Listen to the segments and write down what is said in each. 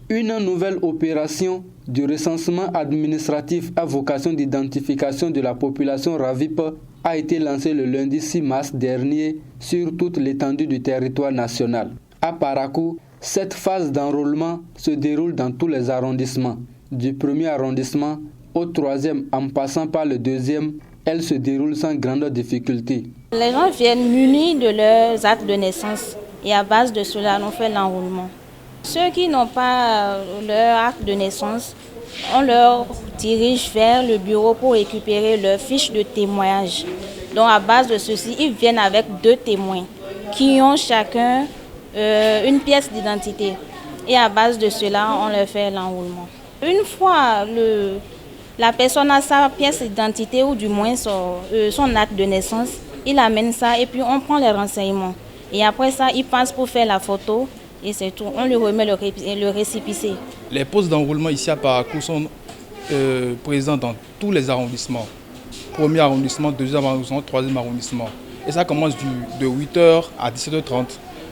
Une nouvelle opération du recensement administratif à vocation d'identification de la population RAVIP a été lancée le lundi 6 mars dernier sur toute l'étendue du territoire national. À Parakou, cette phase d'enrôlement se déroule dans tous les arrondissements. Du 1er arrondissement au 3e en passant par le 2e, elle se déroule sans grande difficulté. Les gens viennent munis de leurs actes de naissance et à base de cela, on fait l'enrôlement. Ceux qui n'ont pas leur acte de naissance, on leur dirige vers le bureau pour récupérer leur fiche de témoignage. Donc à base de ceci, ils viennent avec 2 témoins qui ont chacun une pièce d'identité. Et à base de cela, on leur fait l'enrôlement. Une fois la personne a sa pièce d'identité ou du moins son acte de naissance, il amène ça et puis on prend les renseignements. Et après ça, il passe pour faire la photo. Et c'est tout, on lui remet le récépissé. Les postes d'enrôlement ici à Parakou sont présents dans tous les arrondissements. 1er arrondissement, 2e arrondissement, 3e arrondissement. Et ça commence de 8h à 17h30,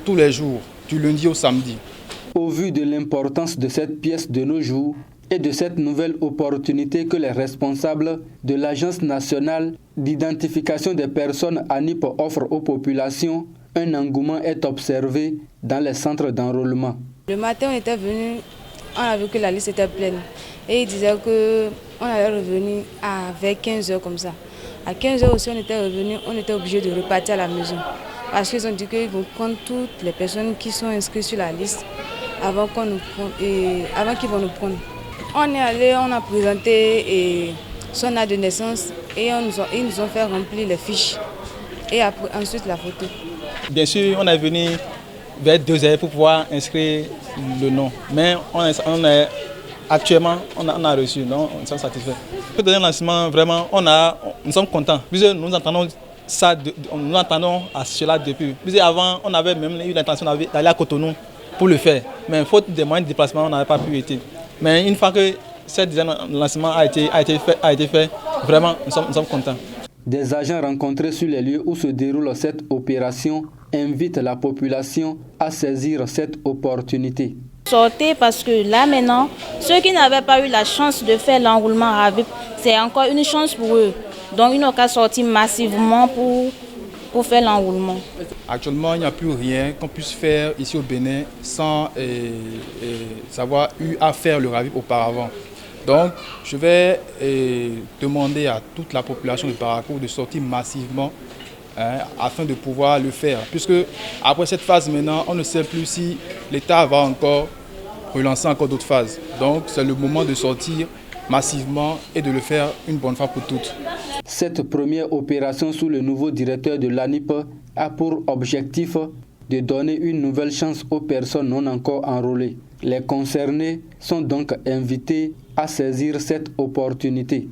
tous les jours, du lundi au samedi. Au vu de l'importance de cette pièce de nos jours et de cette nouvelle opportunité que les responsables de l'Agence nationale d'identification des personnes ANIP offrent aux populations, un engouement est observé dans les centres d'enrôlement. Le matin, on était venu, on a vu que la liste était pleine. Et ils disaient qu'on allait revenir vers 15h comme ça. À 15h aussi, on était obligé de repartir à la maison. Parce qu'ils ont dit qu'ils vont prendre toutes les personnes qui sont inscrites sur la liste avant qu'ils vont nous prendre. On est allé, on a présenté son acte de naissance et ils nous ont fait remplir les fiches. Et après, ensuite la photo. Bien sûr, on est venu vers 2h pour pouvoir inscrire le nom. Mais actuellement, on a reçu, donc on est satisfait. Le dernier lancement, vraiment, nous sommes contents. Nous entendons à cela depuis. Avant, on avait même eu l'intention d'aller à Cotonou pour le faire. Mais faute des moyens de déplacement, on n'avait pas pu être. Mais une fois que ce deuxième lancement a été fait, vraiment, nous sommes contents. Des agents rencontrés sur les lieux où se déroule cette opération invitent la population à saisir cette opportunité. Sortez parce que là maintenant, ceux qui n'avaient pas eu la chance de faire l'enrôlement RAVIP, c'est encore une chance pour eux. Donc ils n'ont qu'à sortir massivement pour faire l'enrôlement. Actuellement, il n'y a plus rien qu'on puisse faire ici au Bénin sans avoir eu à faire le RAVIP auparavant. Donc, je vais demander à toute la population de Parakou de sortir massivement afin de pouvoir le faire. Puisque après cette phase maintenant, on ne sait plus si l'État va encore relancer encore d'autres phases. Donc, c'est le moment de sortir massivement et de le faire une bonne fois pour toutes. Cette première opération sous le nouveau directeur de l'ANIP a pour objectif de donner une nouvelle chance aux personnes non encore enrôlées. Les concernés sont donc invités à saisir cette opportunité.